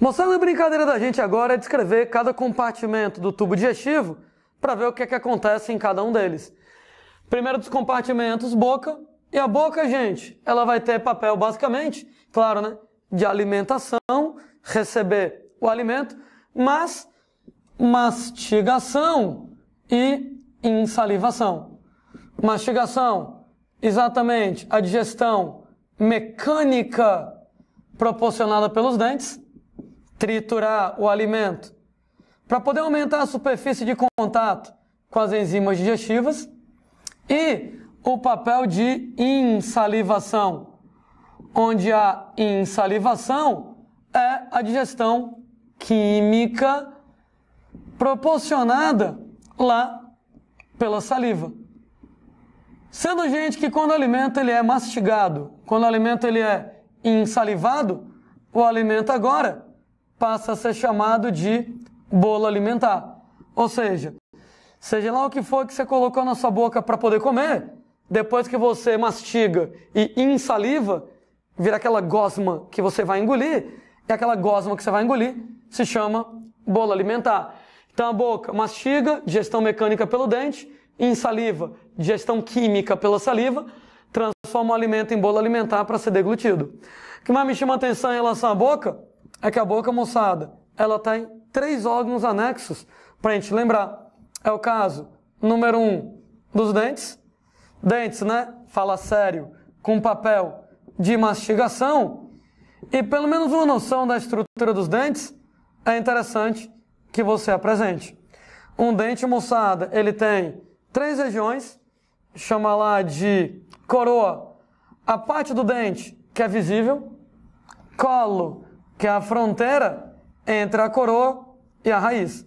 Mostrando a brincadeira da gente agora é descrever cada compartimento do tubo digestivo para ver o que é que acontece em cada um deles. Primeiro dos compartimentos, boca. E a boca, gente, ela vai ter papel basicamente, claro, né, de alimentação, receber o alimento, mas mastigação e insalivação. Mastigação, exatamente a digestão mecânica proporcionada pelos dentes, triturar o alimento para poder aumentar a superfície de contato com as enzimas digestivas, e o papel de insalivação, onde a insalivação é a digestão química proporcionada lá pela saliva. Sendo, gente, que quando o alimento ele é mastigado, quando o alimento ele é insalivado, o alimento agora passa a ser chamado de bolo alimentar. Ou seja lá o que for que você colocou na sua boca para poder comer, depois que você mastiga e insaliva, vira aquela gosma que você vai engolir, e aquela gosma que você vai engolir se chama bolo alimentar. Então a boca mastiga, digestão mecânica pelo dente, insaliva, digestão química pela saliva, transforma o alimento em bolo alimentar para ser deglutido. O que mais me chama a atenção em relação à boca é que a boca, moçada, ela tem 3 órgãos anexos para a gente lembrar. É o caso, número 1, dos dentes. Dentes, né? Fala sério, com papel de mastigação. E pelo menos uma noção da estrutura dos dentes é interessante que você apresente. Um dente, moçada, ele tem 3 regiões, chama lá de coroa, a parte do dente que é visível, colo, que é a fronteira entre a coroa e a raiz.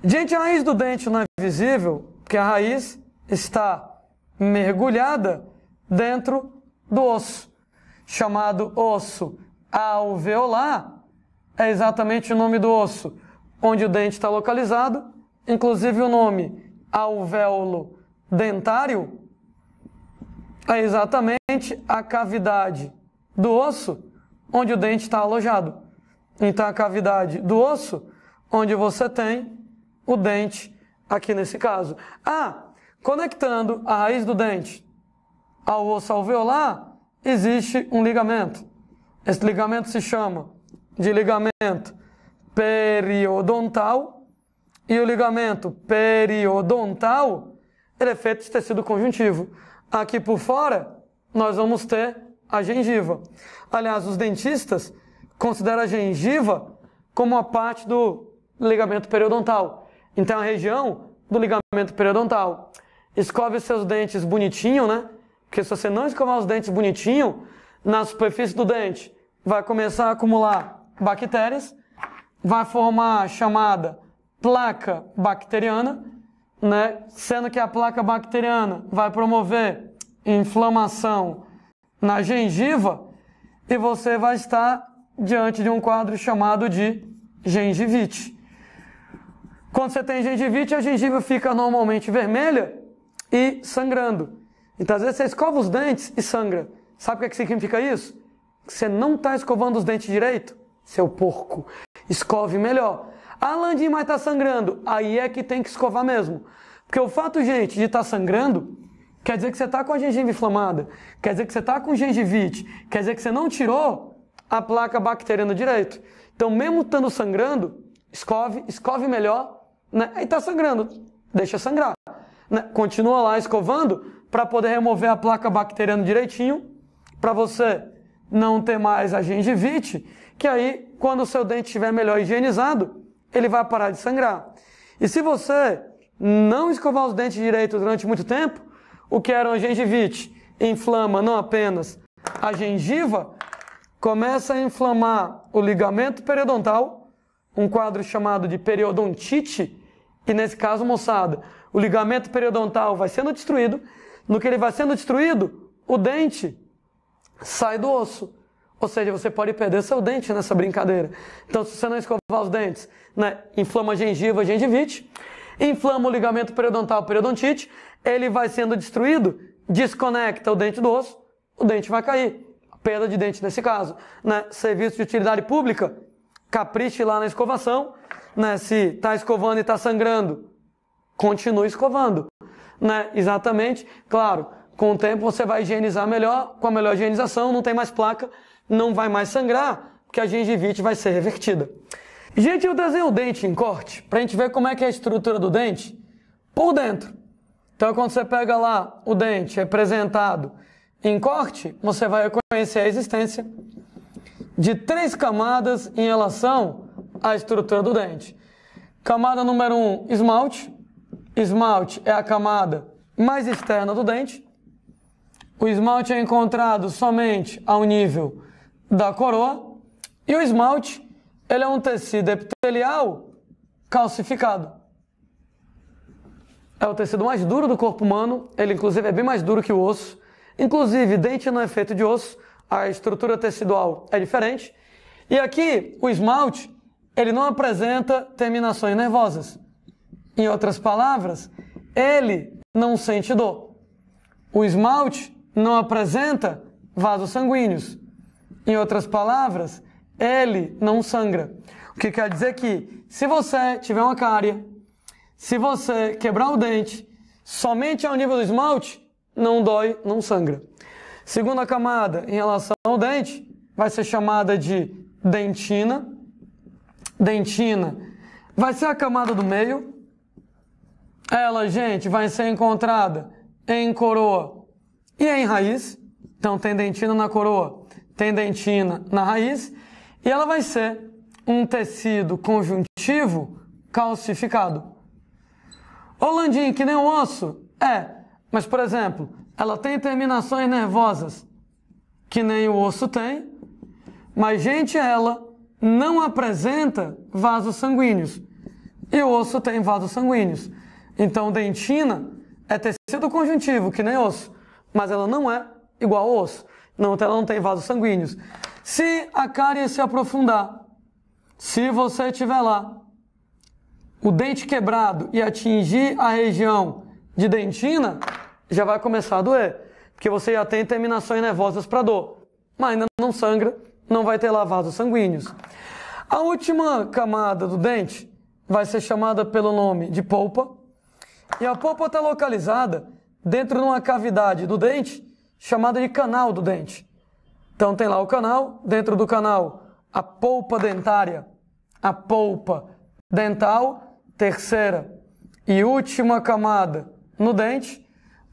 Gente, a raiz do dente não é visível, porque a raiz está mergulhada dentro do osso, chamado osso alveolar, é exatamente o nome do osso onde o dente está localizado, inclusive o nome alvéolo dentário é exatamente a cavidade do osso onde o dente está alojado. Então a cavidade do osso onde você tem o dente aqui nesse caso. Conectando a raiz do dente ao osso alveolar, existe um ligamento. Esse ligamento se chama de ligamento periodontal, e o ligamento periodontal ele é feito de tecido conjuntivo. Aqui por fora, nós vamos ter a gengiva. Aliás, os dentistas consideram a gengiva como uma parte do ligamento periodontal. Então, a região do ligamento periodontal. Escove seus dentes bonitinho, né? Porque se você não escovar os dentes bonitinho, na superfície do dente vai começar a acumular bactérias, vai formar a chamada placa bacteriana, né? Sendo que a placa bacteriana vai promover inflamação na gengiva e você vai estar diante de um quadro chamado de gengivite. Quando você tem gengivite, a gengiva fica normalmente vermelha e sangrando. Então, às vezes, você escova os dentes e sangra. Sabe o que significa isso? Que você não está escovando os dentes direito? Seu porco. Escove melhor. Landinho, mas está sangrando. Aí é que tem que escovar mesmo. Porque o fato, gente, de estar sangrando, quer dizer que você está com a gengiva inflamada. Quer dizer que você está com gengivite. Quer dizer que você não tirou a placa bacteriana direito. Então, mesmo estando sangrando, escove melhor. Né? Aí está sangrando, deixa sangrar. Né? Continua lá escovando para poder remover a placa bacteriana direitinho, para você não ter mais a gengivite, que aí, quando o seu dente estiver melhor higienizado, ele vai parar de sangrar. E se você não escovar os dentes direito durante muito tempo, o que era uma gengivite inflama não apenas a gengiva, começa a inflamar o ligamento periodontal, um quadro chamado de periodontite. E nesse caso, moçada, o ligamento periodontal vai sendo destruído. No que ele vai sendo destruído, o dente sai do osso. Ou seja, você pode perder seu dente nessa brincadeira. Então, se você não escovar os dentes, né, inflama a gengiva, a gengivite, inflama o ligamento periodontal, periodontite, ele vai sendo destruído, desconecta o dente do osso, o dente vai cair. Perda de dente nesse caso. Né? Serviço de utilidade pública, capriche lá na escovação, né? Se está escovando e está sangrando, continue escovando, né? Exatamente, claro, com o tempo você vai higienizar melhor, com a melhor higienização, não tem mais placa, não vai mais sangrar, porque a gengivite vai ser revertida. Gente, eu desenho o dente em corte, para a gente ver como é que é a estrutura do dente por dentro. Então, quando você pega lá o dente representado em corte, você vai reconhecer a existência de 3 camadas em relação à estrutura do dente. Camada número 1, esmalte. Esmalte é a camada mais externa do dente. O esmalte é encontrado somente ao nível da coroa. E o esmalte, ele é um tecido epitelial calcificado. É o tecido mais duro do corpo humano, ele inclusive é bem mais duro que o osso. Inclusive, dente não é feito de osso, a estrutura tecidual é diferente. E aqui, o esmalte, ele não apresenta terminações nervosas. Em outras palavras, ele não sente dor. O esmalte não apresenta vasos sanguíneos. Em outras palavras, ele não sangra. O que quer dizer que, se você tiver uma cárie, se você quebrar o dente, somente ao nível do esmalte, não dói, não sangra. Segunda camada, em relação ao dente, vai ser chamada de dentina. Dentina vai ser a camada do meio. Ela, gente, vai ser encontrada em coroa e em raiz. Então, tem dentina na coroa, tem dentina na raiz. E ela vai ser um tecido conjuntivo calcificado. Ô, Landim, que nem o osso? Mas, por exemplo, ela tem terminações nervosas, que nem o osso tem, mas, gente, ela não apresenta vasos sanguíneos. E o osso tem vasos sanguíneos. Então, dentina é tecido conjuntivo, que nem osso, mas ela não é igual ao osso. Não, ela não tem vasos sanguíneos. Se a cárie se aprofundar, se você tiver lá o dente quebrado e atingir a região de dentina, já vai começar a doer, porque você já tem terminações nervosas para dor, mas ainda não sangra, não vai ter lá vasos sanguíneos. A última camada do dente vai ser chamada pelo nome de polpa, e a polpa está localizada dentro de uma cavidade do dente chamada de canal do dente. Então tem lá o canal, dentro do canal a polpa dentária, a polpa dental, terceira e última camada no dente,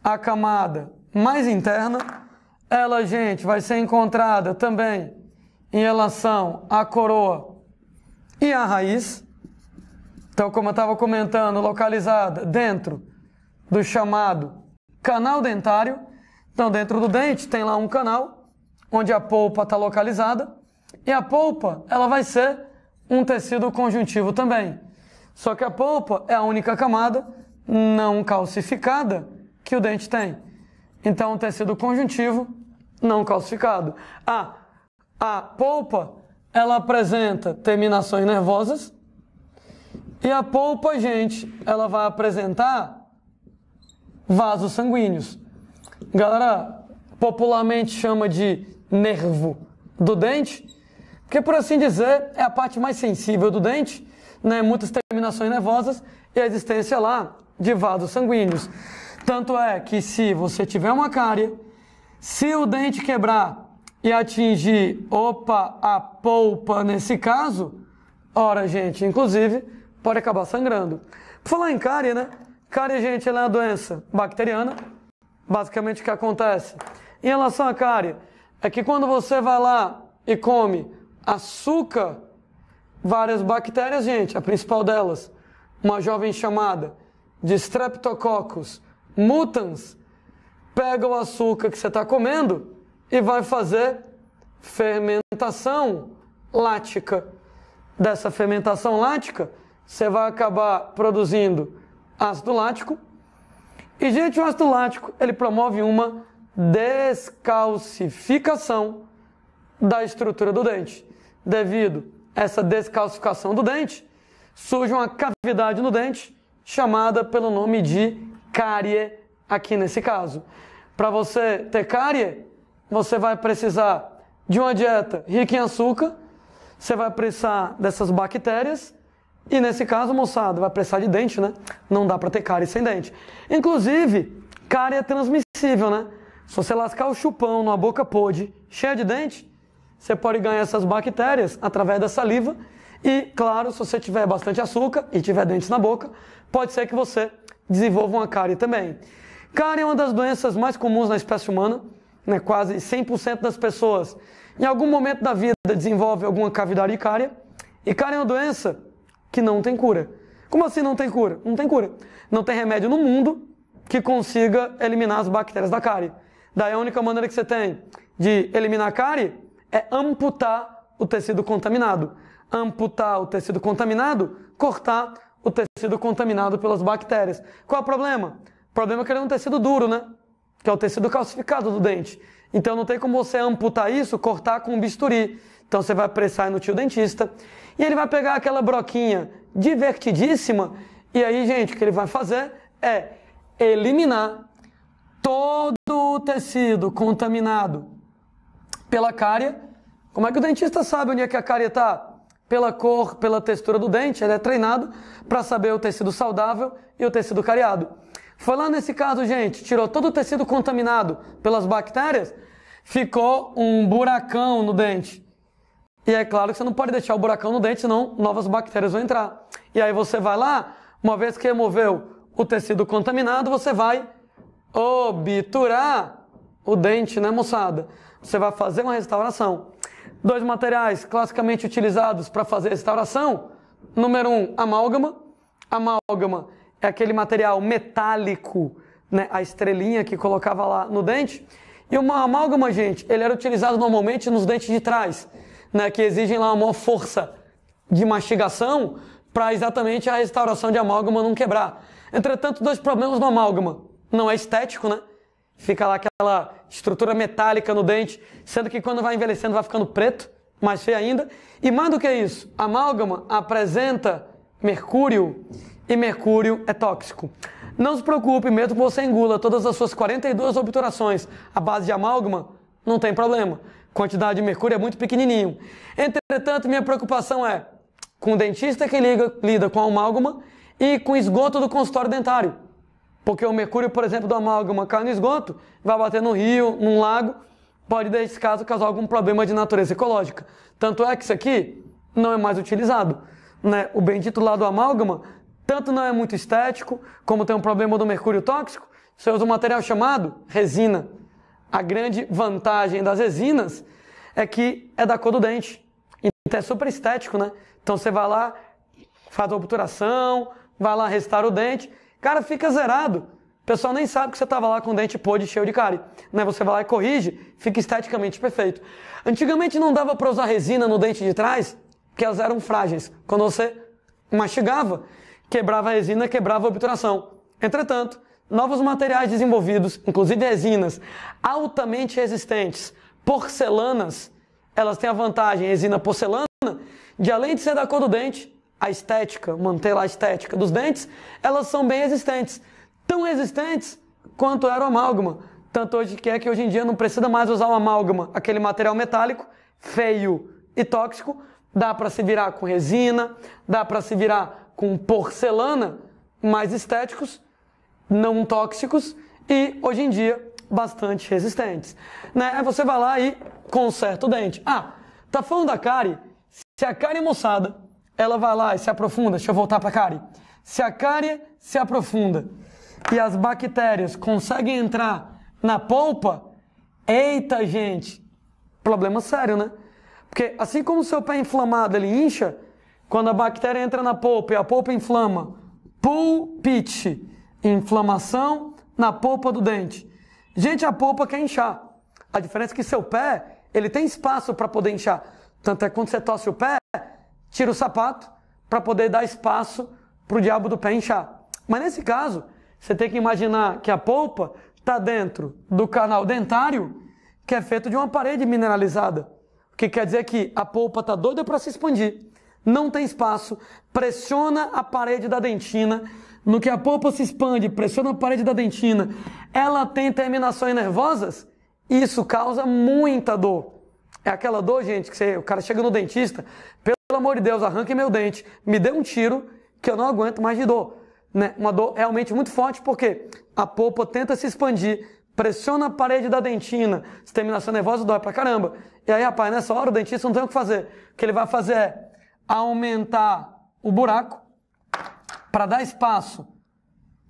a camada mais interna. Ela, gente, vai ser encontrada também em relação à coroa e à raiz. Então, como eu estava comentando, localizada dentro do chamado canal dentário. Então, dentro do dente tem lá um canal onde a polpa está localizada, e a polpa ela vai ser um tecido conjuntivo também. Só que a polpa é a única camada não calcificada que o dente tem. Então, um tecido conjuntivo não calcificado. A polpa ela apresenta terminações nervosas, e a polpa, gente, ela vai apresentar vasos sanguíneos. Galera, popularmente chama de nervo do dente, porque, por assim dizer, é a parte mais sensível do dente, né? Muitas terminações nervosas e a existência lá de vasos sanguíneos. Tanto é que, se você tiver uma cárie, se o dente quebrar e atingir, a polpa nesse caso, ora, gente, inclusive, pode acabar sangrando. Por falar em cárie, né? Cárie, gente, ela é uma doença bacteriana. Basicamente, o que acontece em relação à cárie é que quando você vai lá e come açúcar, várias bactérias, gente, a principal delas, uma jovem chamada de Streptococcus mutans, pega o açúcar que você está comendo e vai fazer fermentação lática. Dessa fermentação lática, você vai acabar produzindo ácido lático. E, gente, o ácido lático, ele promove uma descalcificação da estrutura do dente. Devido a essa descalcificação do dente, surge uma cavidade no dente chamada pelo nome de cárie, aqui nesse caso. Para você ter cárie, você vai precisar de uma dieta rica em açúcar. você vai precisar dessas bactérias e nesse caso, moçada, vai precisar de dente, né? Não dá para ter cárie sem dente. Inclusive, cárie é transmissível, né? Se você lascar o chupão numa boca podre, cheia de dente, você pode ganhar essas bactérias através da saliva e, claro, se você tiver bastante açúcar e tiver dentes na boca, pode ser que você desenvolva uma cárie também. Cárie é uma das doenças mais comuns na espécie humana, né? Quase 100% das pessoas em algum momento da vida desenvolve alguma cavidade cária. E cárie é uma doença que não tem cura. Como assim não tem cura? Não tem cura. Não tem remédio no mundo que consiga eliminar as bactérias da cárie. Daí a única maneira que você tem de eliminar a cárie é amputar o tecido contaminado. Amputar o tecido contaminado, cortar o tecido contaminado pelas bactérias. Qual é o problema? O problema é que ele é um tecido duro, né? Que é o tecido calcificado do dente. Então não tem como você amputar isso, cortar com um bisturi. Então você vai precisar ir no tio dentista e ele vai pegar aquela broquinha divertidíssima e aí, gente, o que ele vai fazer é eliminar todo o tecido contaminado pela cárie. Como é que o dentista sabe onde é que a cárie está? Pela cor, pela textura do dente, ele é treinado para saber o tecido saudável e o tecido cariado. Foi lá nesse caso, gente, tirou todo o tecido contaminado pelas bactérias, ficou um buracão no dente. E é claro que você não pode deixar o buracão no dente, senão novas bactérias vão entrar. E aí você vai lá, uma vez que removeu o tecido contaminado, você vai obturar o dente, né, moçada? Você vai fazer uma restauração. 2 materiais classicamente utilizados para fazer restauração. Número 1, amálgama. Amálgama é aquele material metálico, né, a estrelinha que colocava lá no dente. E uma amálgama, gente, ele era utilizado normalmente nos dentes de trás, né, que exigem lá uma maior força de mastigação para exatamente a restauração de amálgama não quebrar. Entretanto, 2 problemas no amálgama. Não é estético, né? Fica lá aquela estrutura metálica no dente, sendo que quando vai envelhecendo vai ficando preto, mais feio ainda. E mais do que isso, a amálgama apresenta mercúrio e mercúrio é tóxico. Não se preocupe, mesmo que você engula todas as suas 42 obturações à base de amálgama, não tem problema. A quantidade de mercúrio é muito pequenininho. Entretanto, minha preocupação é com o dentista que lida com a amálgama e com o esgoto do consultório dentário. Porque o mercúrio, por exemplo, do amálgama cai no esgoto, vai bater no rio, num lago, pode, nesse caso, causar algum problema de natureza ecológica. Tanto é que isso aqui não é mais utilizado, né? O bendito lá do amálgama, tanto não é muito estético, como tem um problema do mercúrio tóxico, você usa um material chamado resina. A grande vantagem das resinas é que é da cor do dente. Então é super estético, né? Então você vai lá, faz a obturação, vai lá, restaura o dente, cara, fica zerado. O pessoal nem sabe que você estava lá com o dente podre cheio de cárie, né? Você vai lá e corrige, fica esteticamente perfeito. Antigamente não dava para usar resina no dente de trás, porque elas eram frágeis. Quando você mastigava, quebrava a resina, quebrava a obturação. Entretanto, novos materiais desenvolvidos, inclusive resinas altamente resistentes, porcelanas, elas têm a vantagem, resina porcelana, de além de ser da cor do dente, a estética, manter lá a estética dos dentes, elas são bem resistentes. Tão resistentes quanto era o amálgama. Tanto hoje que é que hoje em dia não precisa mais usar o amálgama, aquele material metálico, feio e tóxico. Dá para se virar com resina, dá para se virar com porcelana, mais estéticos, não tóxicos e hoje em dia bastante resistentes. Né? Aí você vai lá e conserta o dente. Ah, tá falando da cárie? Se a cárie, moçada, ela vai lá e se aprofunda, deixa eu voltar para a cárie. Se a cárie se aprofunda e as bactérias conseguem entrar na polpa, eita, gente, problema sério, né? Porque assim como o seu pé inflamado, ele incha, quando a bactéria entra na polpa e a polpa inflama, pulpite, inflamação na polpa do dente. Gente, a polpa quer inchar. A diferença é que seu pé, ele tem espaço para poder inchar. Tanto é que quando você torce o pé, tira o sapato para poder dar espaço para o diabo do pé inchar. Mas nesse caso, você tem que imaginar que a polpa está dentro do canal dentário, que é feito de uma parede mineralizada. O que quer dizer que a polpa está doida para se expandir, não tem espaço, pressiona a parede da dentina. No que a polpa se expande, pressiona a parede da dentina, ela tem terminações nervosas, e isso causa muita dor. É aquela dor, gente, que o cara chega no dentista, pelo amor de Deus, arranque meu dente, me dê um tiro que eu não aguento mais de dor. Né? Uma dor realmente muito forte, porque a polpa tenta se expandir, pressiona a parede da dentina, se terminação nervosa dói pra caramba. E aí, rapaz, nessa hora o dentista não tem o que fazer. O que ele vai fazer é aumentar o buraco para dar espaço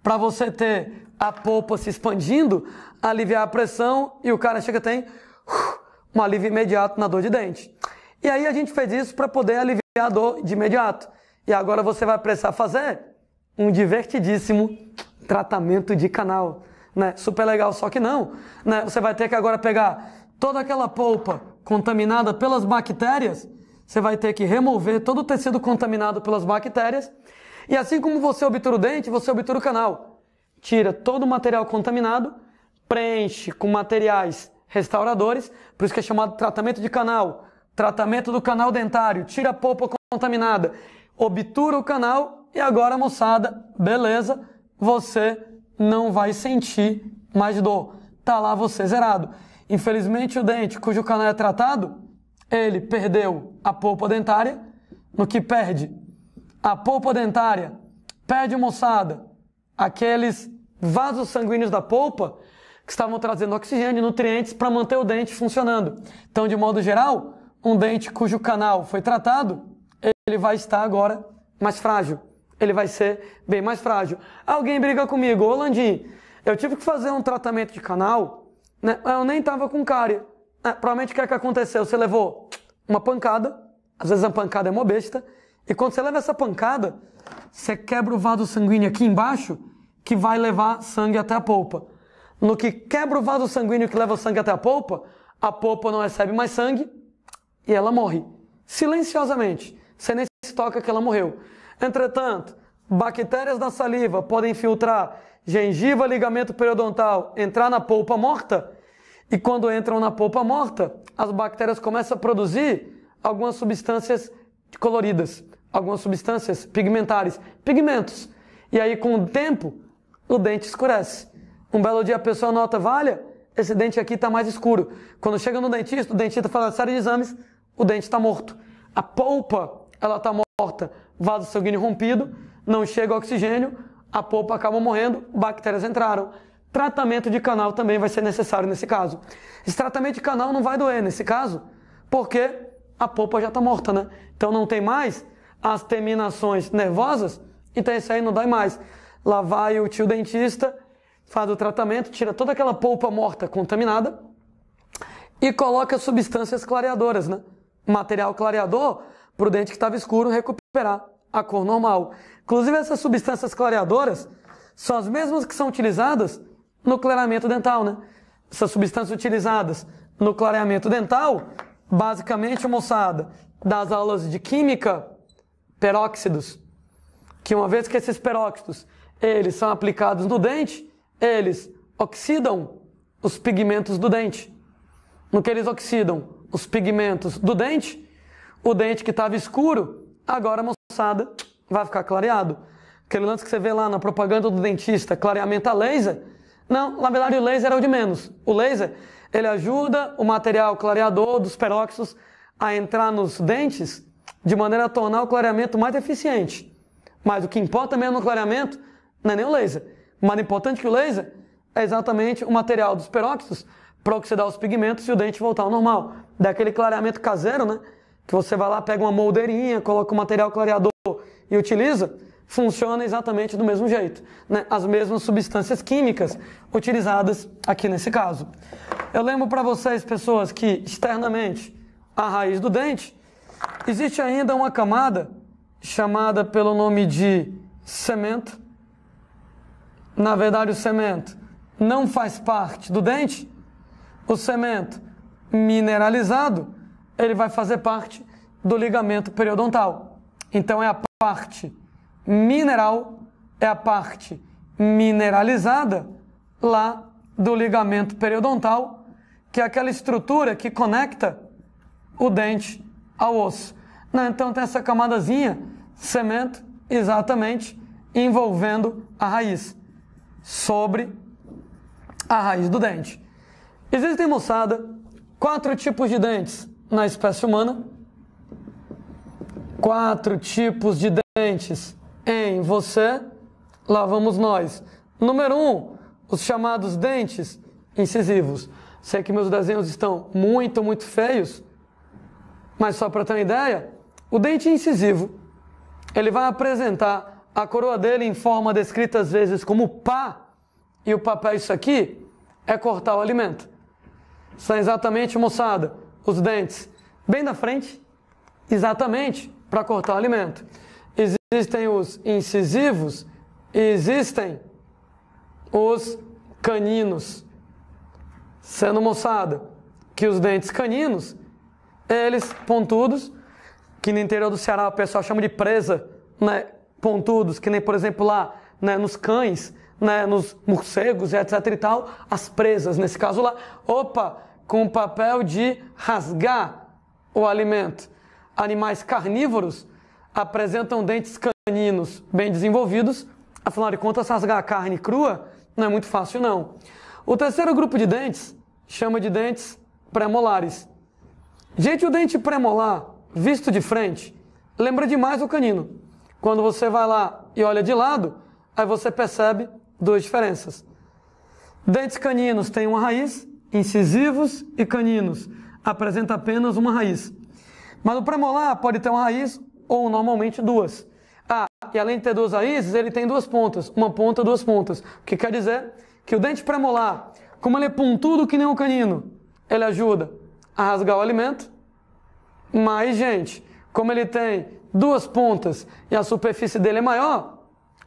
para você ter a polpa se expandindo, aliviar a pressão e o cara chega e tem um alívio imediato na dor de dente. E aí a gente fez isso para poder aliviar a dor de imediato. E agora você vai precisar fazer um divertidíssimo tratamento de canal. Né? Super legal, só que não. Né? Você vai ter que agora pegar toda aquela polpa contaminada pelas bactérias, você vai ter que remover todo o tecido contaminado pelas bactérias, e assim como você obtura o dente, você obtura o canal. Tira todo o material contaminado, preenche com materiais restauradores, por isso que é chamado tratamento de canal, tratamento do canal dentário, tira a polpa contaminada, obtura o canal, e agora, moçada, beleza, você não vai sentir mais dor. Tá lá você zerado. Infelizmente, o dente cujo canal é tratado, ele perdeu a polpa dentária. No que perde a polpa dentária, perde, moçada, aqueles vasos sanguíneos da polpa que estavam trazendo oxigênio e nutrientes para manter o dente funcionando. Então, de modo geral, um dente cujo canal foi tratado, ele vai estar agora mais frágil. Ele vai ser bem mais frágil. Alguém briga comigo, ô Landim, eu tive que fazer um tratamento de canal, né? Eu nem estava com cárie. Provavelmente o que é que aconteceu? Você levou uma pancada, às vezes a pancada é mó besta, e quando você leva essa pancada, você quebra o vaso sanguíneo aqui embaixo, que vai levar sangue até a polpa. No que quebra o vaso sanguíneo que leva o sangue até a polpa não recebe mais sangue e ela morre. Silenciosamente. Você nem se toca que ela morreu. Entretanto, bactérias da saliva podem filtrar gengiva, ligamento periodontal, entrar na polpa morta, e quando entram na polpa morta, as bactérias começam a produzir algumas substâncias coloridas, algumas substâncias pigmentares, pigmentos. E aí, com o tempo, o dente escurece. Um belo dia a pessoa nota, valha, esse dente aqui está mais escuro. Quando chega no dentista, o dentista faz uma série de exames, o dente está morto. A polpa, ela está morta, vaso sanguíneo rompido, não chega oxigênio, a polpa acaba morrendo, bactérias entraram. Tratamento de canal também vai ser necessário nesse caso. Esse tratamento de canal não vai doer nesse caso, porque a polpa já está morta, né? Então não tem mais as terminações nervosas, então isso aí não dói mais. Lá vai o tio dentista, faz o tratamento, tira toda aquela polpa morta contaminada e coloca substâncias clareadoras, né? Material clareador para o dente que estava escuro recuperar a cor normal. Inclusive essas substâncias clareadoras são as mesmas que são utilizadas no clareamento dental, né? Essas substâncias utilizadas no clareamento dental, basicamente, moçada, das aulas de química, peróxidos, que uma vez que esses peróxidos, eles são aplicados no dente, eles oxidam os pigmentos do dente. No que eles oxidam os pigmentos do dente, o dente que estava escuro, agora, moçada, vai ficar clareado. Aquele lance que você vê lá na propaganda do dentista, clareamento a laser, não, na verdade o laser é o de menos. O laser, ele ajuda o material clareador dos peróxidos a entrar nos dentes de maneira a tornar o clareamento mais eficiente. Mas o que importa mesmo no clareamento não é nem o laser. O mais importante que o laser é exatamente o material dos peróxidos para oxidar os pigmentos e o dente voltar ao normal. Daquele clareamento caseiro, né? Que você vai lá, pega uma moldeirinha, coloca o material clareador e utiliza, funciona exatamente do mesmo jeito, né? As mesmas substâncias químicas utilizadas aqui nesse caso. Eu lembro para vocês, pessoas, que externamente à raiz do dente existe ainda uma camada chamada pelo nome de cemento. Na verdade, o cemento não faz parte do dente. O cemento mineralizado, ele vai fazer parte do ligamento periodontal. Então é a parte mineral, é a parte mineralizada lá do ligamento periodontal, que é aquela estrutura que conecta o dente ao osso. Então tem essa camadazinha, cemento, exatamente, envolvendo a raiz, sobre a raiz do dente. Existem, moçada, 4 tipos de dentes na espécie humana. 4 tipos de dentes em você, lá vamos nós. Número 1, os chamados dentes incisivos. Sei que meus desenhos estão muito feios, mas só para ter uma ideia, o dente incisivo, ele vai apresentar a coroa dele em forma descrita às vezes como pá, e o papel isso aqui é cortar o alimento. São exatamente, moçada, os dentes bem da frente, exatamente para cortar o alimento. Existem os incisivos e existem os caninos. Sendo, moçada, que os dentes caninos, eles pontudos, que no interior do Ceará o pessoal chama de presa, né? Pontudos, que nem, por exemplo, lá, né, nos cães, né, nos morcegos, etc e tal, as presas, nesse caso lá, com o papel de rasgar o alimento. Animais carnívoros apresentam dentes caninos bem desenvolvidos, afinal de contas, rasgar a carne crua não é muito fácil, não. O terceiro grupo de dentes chama de dentes premolares. Gente, o dente premolar, visto de frente, lembra demais o canino. Quando você vai lá e olha de lado, aí você percebe duas diferenças. Dentes caninos têm uma raiz, incisivos e caninos apresentam apenas uma raiz. Mas o premolar pode ter uma raiz ou normalmente duas. E além de ter duas raízes, ele tem duas pontas. Uma ponta, duas pontas. O que quer dizer que o dente premolar, como ele é pontudo que nem um canino, ele ajuda a rasgar o alimento. Mas, gente, como ele tem duas pontas e a superfície dele é maior,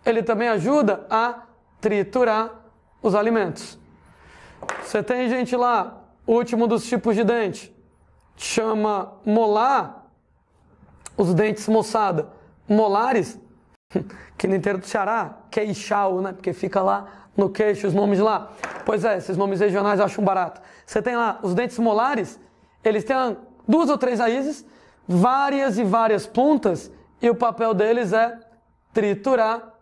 ele também ajuda a triturar os alimentos. Você tem, gente, lá, o último dos tipos de dente, chama molar, os dentes, moçada, molares, que no interior do Ceará, queixal, né? Porque fica lá no queixo, os nomes lá. Pois é, esses nomes regionais eu acho um barato. Você tem lá os dentes molares, eles têm 2 ou 3 raízes, várias e várias pontas, e o papel deles é triturar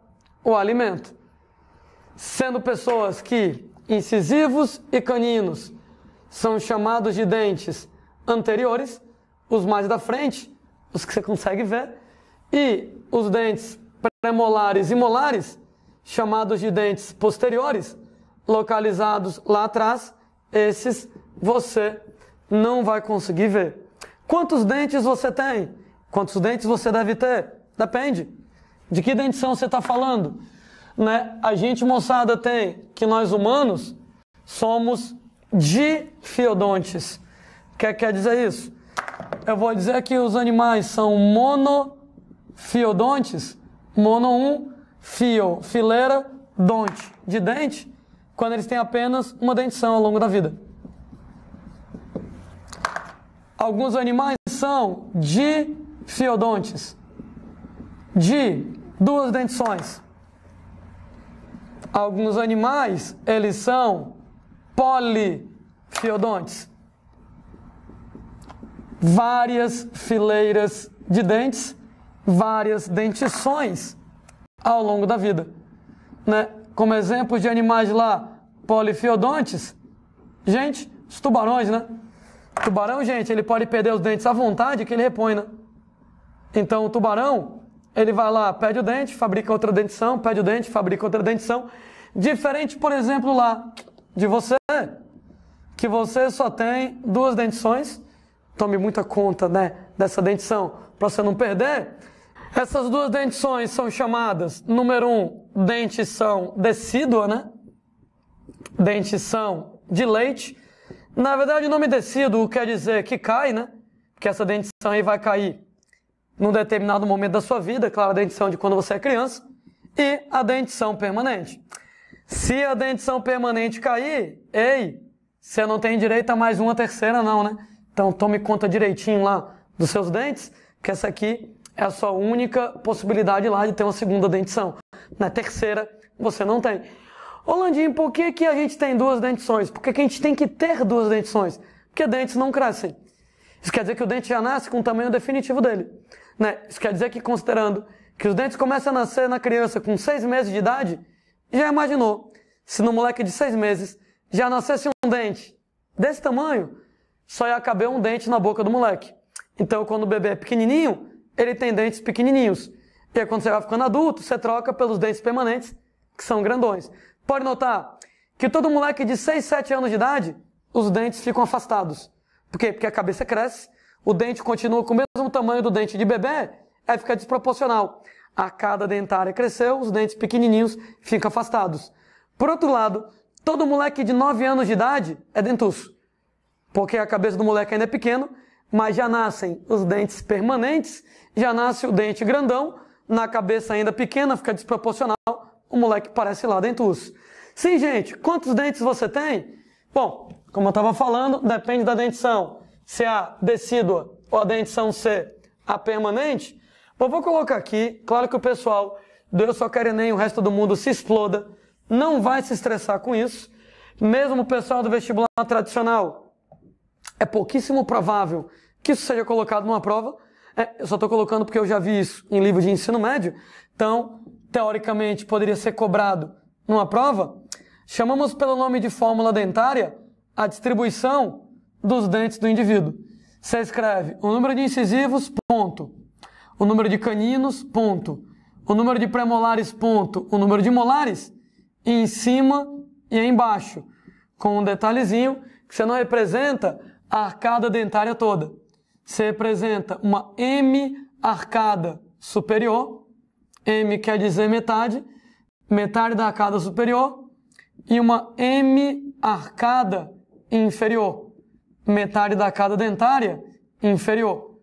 o alimento. Sendo pessoas que incisivos e caninos são chamados de dentes anteriores, os mais da frente, os que você consegue ver, e os dentes premolares e molares, chamados de dentes posteriores, localizados lá atrás, esses você não vai conseguir ver. Quantos dentes você tem? Quantos dentes você deve ter? Depende. De que dentição você está falando? Né? A gente, moçada, tem que nós humanos somos difiodontes. O que quer dizer isso? Eu vou dizer que os animais são monofiodontes. Mono fio, fileira, donte. De dente, quando eles têm apenas uma dentição ao longo da vida. Alguns animais são difiodontes, de 2 dentições. Alguns animais, eles são polifiodontes. Várias fileiras de dentes, várias dentições ao longo da vida. Né? Como exemplo de animais lá, polifiodontes, gente, os tubarões, né? Tubarão, gente, ele pode perder os dentes à vontade que ele repõe, né? Então, o tubarão, ele vai lá, perde o dente, fabrica outra dentição, perde o dente, fabrica outra dentição. Diferente, por exemplo, lá, de você, que você só tem 2 dentições. Tome muita conta, né, dessa dentição, para você não perder. Essas 2 dentições são chamadas, número 1, dentição decídua, né? Dentição de leite. Na verdade, o nome decíduo quer dizer que cai, né? Porque essa dentição aí vai cair num determinado momento da sua vida, claro, a dentição de quando você é criança, e a dentição permanente. Se a dentição permanente cair, você não tem direito a mais uma terceira não, né? Então tome conta direitinho lá dos seus dentes, que essa aqui é a sua única possibilidade lá de ter uma segunda dentição. Na terceira, você não tem. Ô Landinho, por que a gente tem 2 dentições? Por que a gente tem que ter 2 dentições? Porque dentes não crescem. Isso quer dizer que o dente já nasce com o tamanho definitivo dele. Né? Isso quer dizer que, considerando que os dentes começam a nascer na criança com 6 meses de idade, já imaginou se no moleque de 6 meses já nascesse um dente desse tamanho, só ia caber um dente na boca do moleque. Então, quando o bebê é pequenininho, ele tem dentes pequenininhos. E aí, quando você vai ficando adulto, você troca pelos dentes permanentes, que são grandões. Pode notar que todo moleque de 6, 7 anos de idade, os dentes ficam afastados. Por quê? Porque a cabeça cresce, o dente continua com o mesmo tamanho do dente de bebê, aí fica desproporcional. A arcada dentária cresceu, os dentes pequenininhos ficam afastados. Por outro lado, todo moleque de 9 anos de idade é dentuço. Porque a cabeça do moleque ainda é pequeno, mas já nascem os dentes permanentes, já nasce o dente grandão, na cabeça ainda pequena, fica desproporcional, o moleque parece lá dentuço. Sim, gente, quantos dentes você tem? Bom, como eu estava falando, depende da dentição. Se é a decídua ou a dentição C, a permanente, eu vou colocar aqui, claro que o pessoal do Eu Só Quero Enem, o resto do mundo se exploda, não vai se estressar com isso, mesmo o pessoal do vestibular tradicional, é pouquíssimo provável que isso seja colocado numa prova. Eu só estou colocando porque eu já vi isso em livro de ensino médio. Então, teoricamente, poderia ser cobrado numa prova. Chamamos pelo nome de fórmula dentária a distribuição dos dentes do indivíduo. Você escreve o número de incisivos, ponto. O número de caninos, ponto. O número de premolares, ponto. O número de molares, e em cima e embaixo. Com um detalhezinho que você não representa a arcada dentária toda. Você representa uma M arcada superior, M quer dizer metade, metade da arcada superior, e uma M arcada inferior, metade da arcada dentária inferior.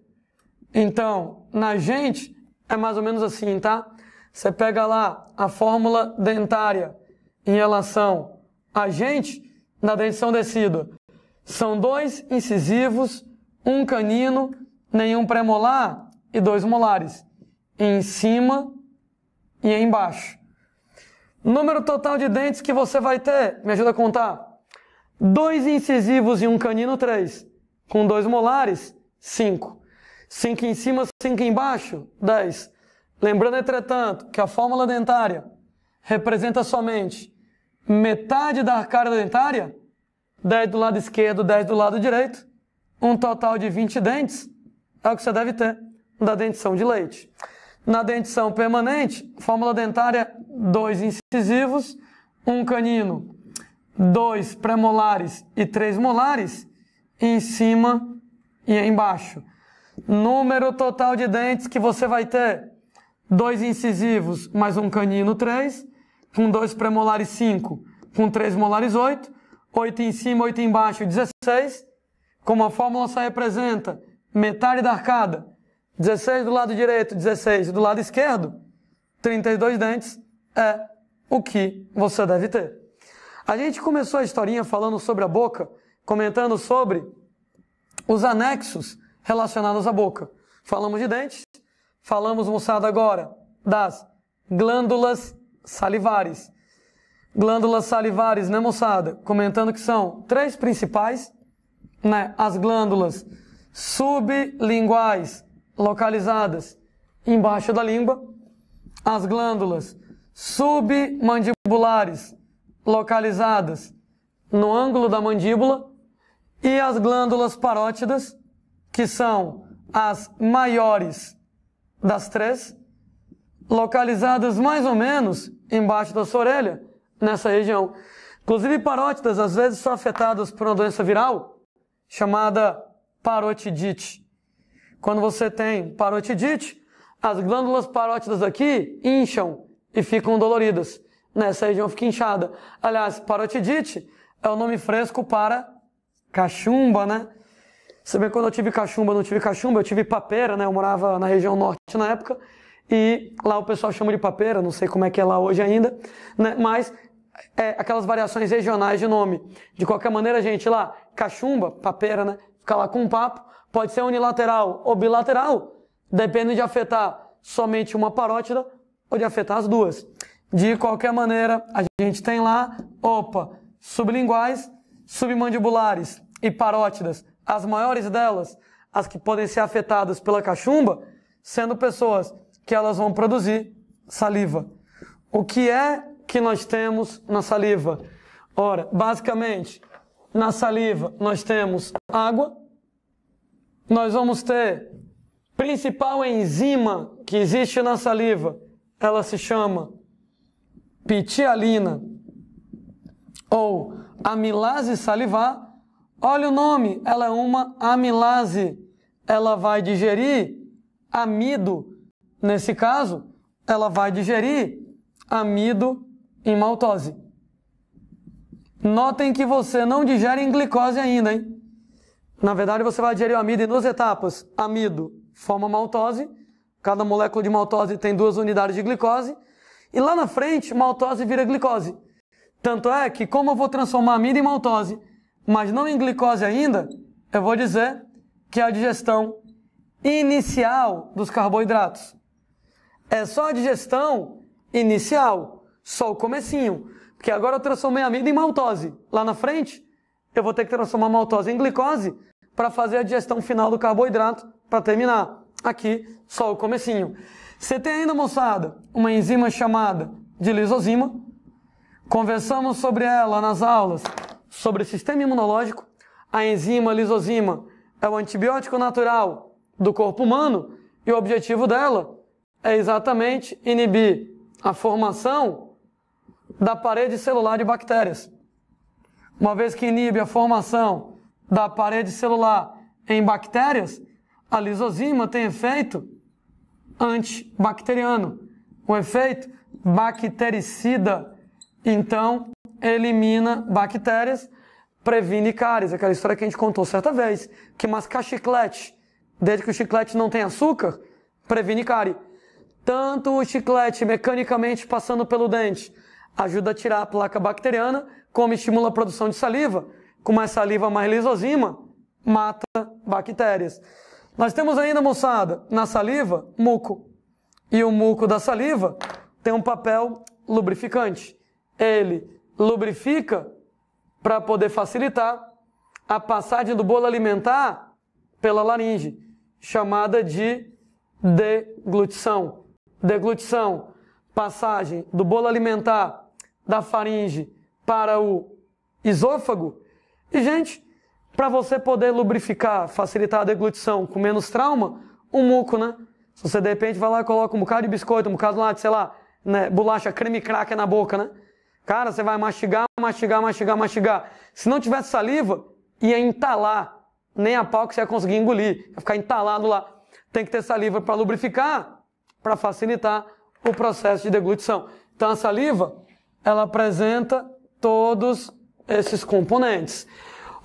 Então, na gente, é mais ou menos assim, tá? Você pega lá a fórmula dentária em relação a gente, na dentição decídua. São 2 incisivos, 1 canino, nenhum premolar e 2 molares. Em cima e embaixo. Número total de dentes que você vai ter, me ajuda a contar. 2 incisivos e 1 canino, 3. Com 2 molares, 5. 5 em cima, 5 embaixo, 10. Lembrando, entretanto, que a fórmula dentária representa somente metade da arcada dentária, 10 do lado esquerdo, 10 do lado direito, um total de 20 dentes, é o que você deve ter da dentição de leite. Na dentição permanente, fórmula dentária, 2 incisivos, 1 canino, 2 premolares e 3 molares, em cima e embaixo. Número total de dentes que você vai ter, 2 incisivos mais 1 canino, 3, com 2 premolares, 5, com 3 molares, 8, 8 em cima, 8 embaixo, 16, como a fórmula só representa metade da arcada, 16 do lado direito, 16 do lado esquerdo, 32 dentes é o que você deve ter. A gente começou a historinha falando sobre a boca, comentando sobre os anexos relacionados à boca. Falamos de dentes, falamos, moçada, agora das glândulas salivares. Glândulas salivares, né, moçada? Comentando que são 3 principais, né? As glândulas sublinguais, localizadas embaixo da língua. As glândulas submandibulares, localizadas no ângulo da mandíbula. E as glândulas parótidas, que são as maiores das 3, localizadas mais ou menos embaixo da sua orelha, nessa região. Inclusive, parótidas às vezes são afetadas por uma doença viral chamada parotidite. Quando você tem parotidite, as glândulas parótidas aqui incham e ficam doloridas. Nessa região fica inchada. Aliás, parotidite é o nome fresco para cachumba, né? Se bem que quando eu tive cachumba, não tive cachumba, eu tive papeira, né? Eu morava na região norte na época, e lá o pessoal chama de papeira, não sei como é que é lá hoje ainda, né? Mas aquelas variações regionais de nome. De qualquer maneira, gente, lá, cachumba, papeira, né? Fica lá com um papo, pode ser unilateral ou bilateral, depende de afetar somente uma parótida ou de afetar as duas. De qualquer maneira, a gente tem lá, sublinguais, submandibulares e parótidas. As maiores delas, as que podem ser afetadas pela cachumba, sendo pessoas que elas vão produzir saliva. O que é que nós temos na saliva? Ora, basicamente, na saliva nós temos água, nós vamos ter principal enzima que existe na saliva, ela se chama pitialina ou amilase salivar. Olha o nome, ela é uma amilase. Ela vai digerir amido. Nesse caso, ela vai digerir amido em maltose. Notem que você não digere em glicose ainda, hein? Na verdade, você vai digerir o amido em duas etapas. Amido forma maltose. Cada molécula de maltose tem 2 unidades de glicose. E lá na frente, maltose vira glicose. Tanto é que, como eu vou transformar amido em maltose, mas não em glicose ainda, eu vou dizer que é a digestão inicial dos carboidratos. É só a digestão inicial, só o comecinho. Porque agora eu transformei amido em maltose. Lá na frente, eu vou ter que transformar maltose em glicose para fazer a digestão final do carboidrato, para terminar. Aqui, só o comecinho. Você tem ainda, moçada, uma enzima chamada de lisozima. Conversamos sobre ela nas aulas sobre sistema imunológico. A enzima lisozima é o antibiótico natural do corpo humano e o objetivo dela é exatamente inibir a formação da parede celular de bactérias. Uma vez que inibe a formação da parede celular em bactérias, a lisozima tem efeito antibacteriano, o efeito bactericida. Então, elimina bactérias, previne cáries. Aquela história que a gente contou certa vez, que mascar chiclete, desde que o chiclete não tem açúcar, previne cárie. Tanto o chiclete mecanicamente passando pelo dente ajuda a tirar a placa bacteriana, como estimula a produção de saliva. Com mais saliva, mais lisozima, mata bactérias. Nós temos ainda, moçada, na saliva, muco. E o muco da saliva tem um papel lubrificante. Ele lubrifica para poder facilitar a passagem do bolo alimentar pela laringe, chamada de deglutição. Deglutição, passagem do bolo alimentar da faringe para o esôfago. E, gente, para você poder lubrificar, facilitar a deglutição com menos trauma, um muco, né? Se você, de repente, vai lá e coloca um bocado de biscoito, um bocado lá de, sei lá, né, bolacha, creme cracker na boca, né? Cara, você vai mastigar, mastigar, mastigar, mastigar. Se não tivesse saliva, ia entalar. Nem a pau que você ia conseguir engolir. Ia ficar entalado lá. Tem que ter saliva para lubrificar, para facilitar o processo de deglutição. Então, a saliva, ela apresenta todos esses componentes.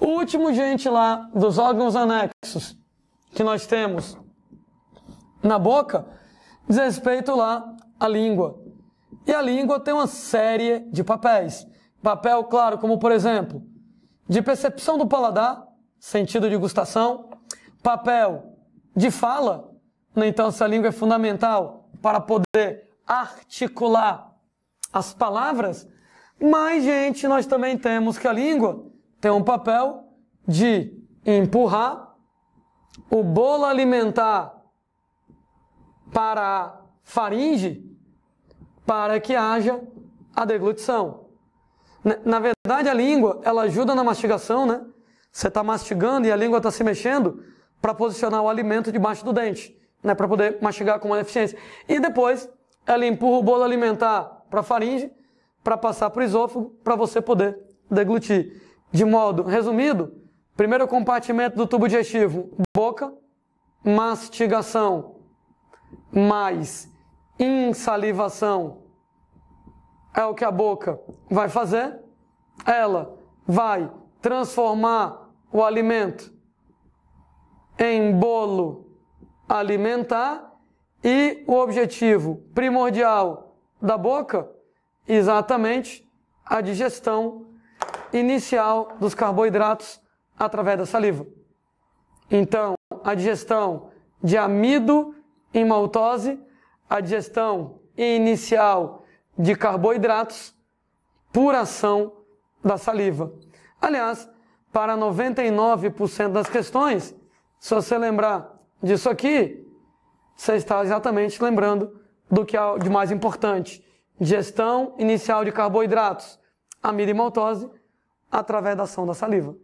O último, gente, lá dos órgãos anexos que nós temos na boca diz respeito lá à língua. E a língua tem uma série de papéis. Papel, claro, como por exemplo, de percepção do paladar, sentido de gustação. Papel de fala, né? Então essa língua é fundamental para poder articular as palavras. Mas, gente, nós também temos que a língua tem um papel de empurrar o bolo alimentar para a faringe para que haja a deglutição. Na verdade, a língua, ela ajuda na mastigação, né? Você está mastigando e a língua está se mexendo para posicionar o alimento debaixo do dente, né? Para poder mastigar com mais eficiência. E depois, ela empurra o bolo alimentar para a faringe, para passar para o esôfago, para você poder deglutir. De modo resumido, primeiro compartimento do tubo digestivo, boca, mastigação, mais insalivação é o que a boca vai fazer. Ela vai transformar o alimento em bolo alimentar e o objetivo primordial da boca, exatamente a digestão inicial dos carboidratos através da saliva. Então, a digestão de amido em maltose, a digestão inicial de carboidratos por ação da saliva. Aliás, para 99% das questões, se você lembrar disso aqui, você está exatamente lembrando do que é de mais importante. Digestão inicial de carboidratos, amido e maltose, através da ação da saliva.